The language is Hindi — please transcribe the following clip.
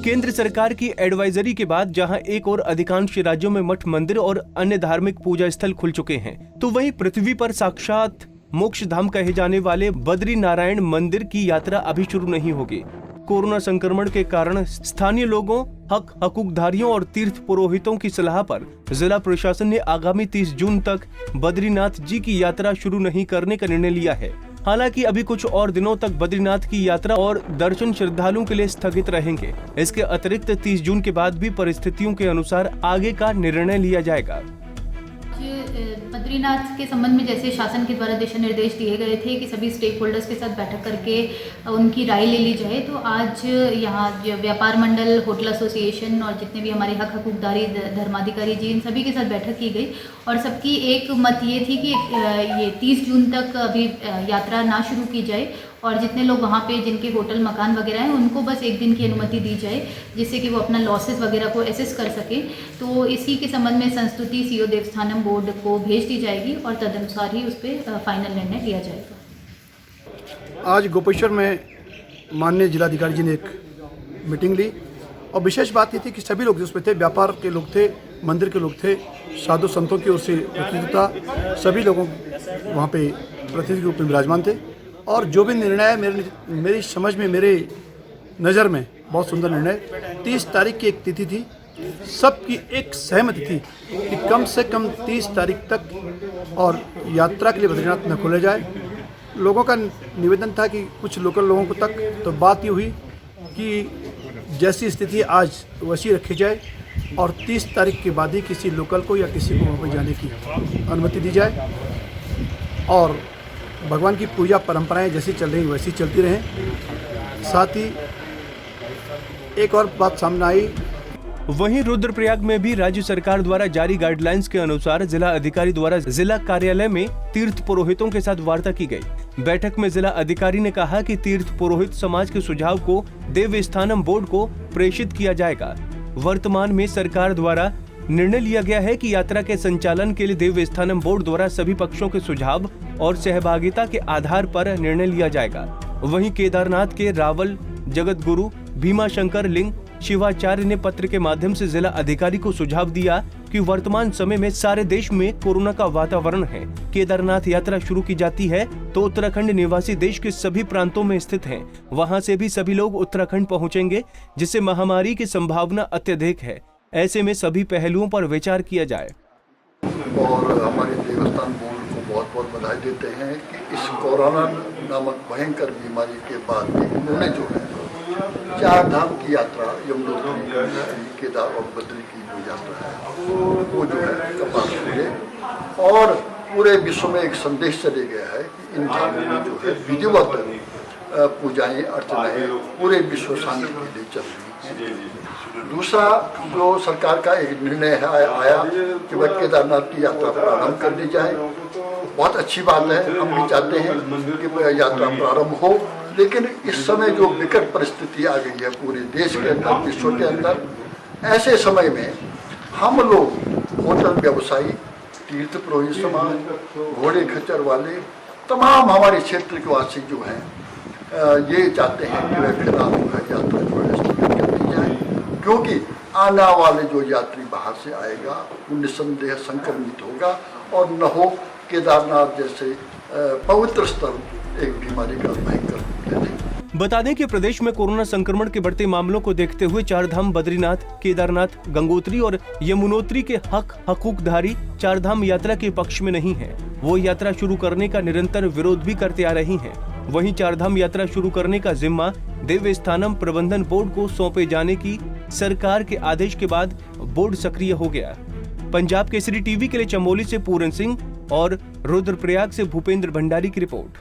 केंद्र सरकार की एडवाइजरी के बाद जहां एक और अधिकांश राज्यों में मठ मंदिर और अन्य धार्मिक पूजा स्थल खुल चुके हैं, तो वहीं पृथ्वी पर साक्षात मोक्ष धाम कहे जाने वाले बद्री नारायण मंदिर की यात्रा अभी शुरू नहीं होगी। कोरोना संक्रमण के कारण स्थानीय लोगों, हकूकधारियों और तीर्थ पुरोहितों की सलाह पर जिला प्रशासन ने आगामी 30 जून तक बद्रीनाथ जी की यात्रा शुरू नहीं करने का निर्णय लिया है। हालांकि अभी कुछ और दिनों तक बद्रीनाथ की यात्रा और दर्शन श्रद्धालुओं के लिए स्थगित रहेंगे। इसके अतिरिक्त 30 जून के बाद भी परिस्थितियों के अनुसार आगे का निर्णय लिया जाएगा। बद्रीनाथ के संबंध में जैसे शासन के द्वारा दिशा निर्देश दिए गए थे कि सभी स्टेक होल्डर्स के साथ बैठक करके उनकी राय ले ली जाए, तो आज यहाँ व्यापार मंडल, होटल एसोसिएशन और जितने भी हमारे हकूकदारी धर्माधिकारी जी, इन सभी के साथ बैठक की गई और सबकी एक मत ये थी कि ये 30 जून तक अभी यात्रा ना शुरू की जाए और जितने लोग वहाँ पे जिनके होटल मकान वगैरह हैं उनको बस एक दिन की अनुमति दी जाए, जिससे कि वो अपना लॉसेस वगैरह को एसेस कर सकें। तो इसी के संबंध में संस्तुति सीओ देवस्थानम बोर्ड को भेज दी जाएगी और तदनुसार ही उस पर फाइनल निर्णय लिया जाएगा। आज गोपेश्वर में माननीय जिलाधिकारी जी ने एक मीटिंग ली और विशेष बात ये थी कि सभी लोग जिसमें थे, व्यापार के लोग थे, मंदिर के लोग थे, साधु संतों की ओर से प्रतिनिधि था, सभी लोगों वहाँ पे प्रतिनिधि के रूप में विराजमान थे और जो भी निर्णय मेरी समझ में, मेरे नज़र में बहुत सुंदर निर्णय। 30 तारीख की एक तिथि थी, सबकी एक सहमति थी कि कम से कम 30 तारीख तक और यात्रा के लिए बद्रीनाथ न खोले जाए। लोगों का निवेदन था कि कुछ लोकल लोगों को तक, तो बात ये हुई कि जैसी स्थिति आज वैसी रखी जाए और 30 तारीख के बाद ही किसी लोकल को या किसी को वहाँ पर जाने की अनुमति दी जाए और भगवान की पूजा परंपराएं जैसी चल रही वैसी चलती रहें। साथ ही एक और बात सामने आई, वहीं रुद्रप्रयाग में भी राज्य सरकार द्वारा जारी गाइडलाइंस के अनुसार जिला अधिकारी द्वारा जिला कार्यालय में तीर्थ पुरोहितों के साथ वार्ता की गई। बैठक में जिला अधिकारी ने कहा कि तीर्थ पुरोहित समाज के सुझाव को देवस्थानम बोर्ड को प्रेषित किया जाएगा। वर्तमान में सरकार द्वारा निर्णय लिया गया है कि यात्रा के संचालन के लिए देवस्थानम बोर्ड द्वारा सभी पक्षों के सुझाव और सहभागिता के आधार पर निर्णय लिया जाएगा। वहीं केदारनाथ के रावल जगत गुरु भीमाशंकर लिंग शिवाचार्य ने पत्र के माध्यम से जिला अधिकारी को सुझाव दिया कि वर्तमान समय में सारे देश में कोरोना का वातावरण है। केदारनाथ यात्रा शुरू की जाती है तो उत्तराखंड निवासी देश के सभी प्रांतों में स्थित हैं। वहां से भी सभी लोग उत्तराखंड पहुंचेंगे, जिससे महामारी की संभावना अत्यधिक है। ऐसे में सभी पहलुओं पर विचार किया जाए। और हमारे देवस्थान बोर्ड को बहुत बहुत बधाई देते हैं कि इस कोरोना नामक भयंकर बीमारी के बाद भी उन्होंने जो है 4 धाम की यात्रा, यमुनोत्री, केदार और बद्री की जो यात्रा है वो जो है कपाल खुले और पूरे विश्व में एक संदेश चले गया है कि इन धामों में जो है विधिवत पूजाएं अर्चनाएं पूरे विश्व शांति के लिए चल रही हैं। दूसरा जो सरकार का एक निर्णय आया कि वह केदारनाथ की यात्रा प्रारंभ कर दी जाए, बहुत अच्छी बात है। हम भी चाहते हैं कि यात्रा प्रारंभ हो, लेकिन इस समय जो विकट परिस्थिति आ गई है पूरे देश के अंदर, विश्व के अंदर, ऐसे समय में हम लोग होटल व्यवसायी, तीर्थ पुरोहित समाज, घोड़े खच्चर वाले, तमाम हमारे क्षेत्र के वासी जो हैं ये चाहते हैं कि वह फिलहाल यात्रा जो है स्थगित कर दी जाए, क्योंकि आने वाले जो यात्री बाहर से आएगा वो निस्संदेह संक्रमित होगा और न हो केदारनाथ जैसे पवित्र स्थल एक बीमारी का भयंकर रूप ले ले। बता दें कि प्रदेश में कोरोना संक्रमण के बढ़ते मामलों को देखते हुए 4 धाम बद्रीनाथ, केदारनाथ, गंगोत्री और यमुनोत्री के हकूकधारी 4 धाम यात्रा के पक्ष में नहीं है। वो यात्रा शुरू करने का निरंतर विरोध भी करते आ रही हैं। वहीं 4 धाम यात्रा शुरू करने का जिम्मा देवस्थानम प्रबंधन बोर्ड को सौंपे जाने की सरकार के आदेश के बाद बोर्ड सक्रिय हो गया। पंजाब केसरी टीवी के लिए चमोली से पूरन सिंह और रुद्रप्रयाग से भूपेंद्र भंडारी की रिपोर्ट।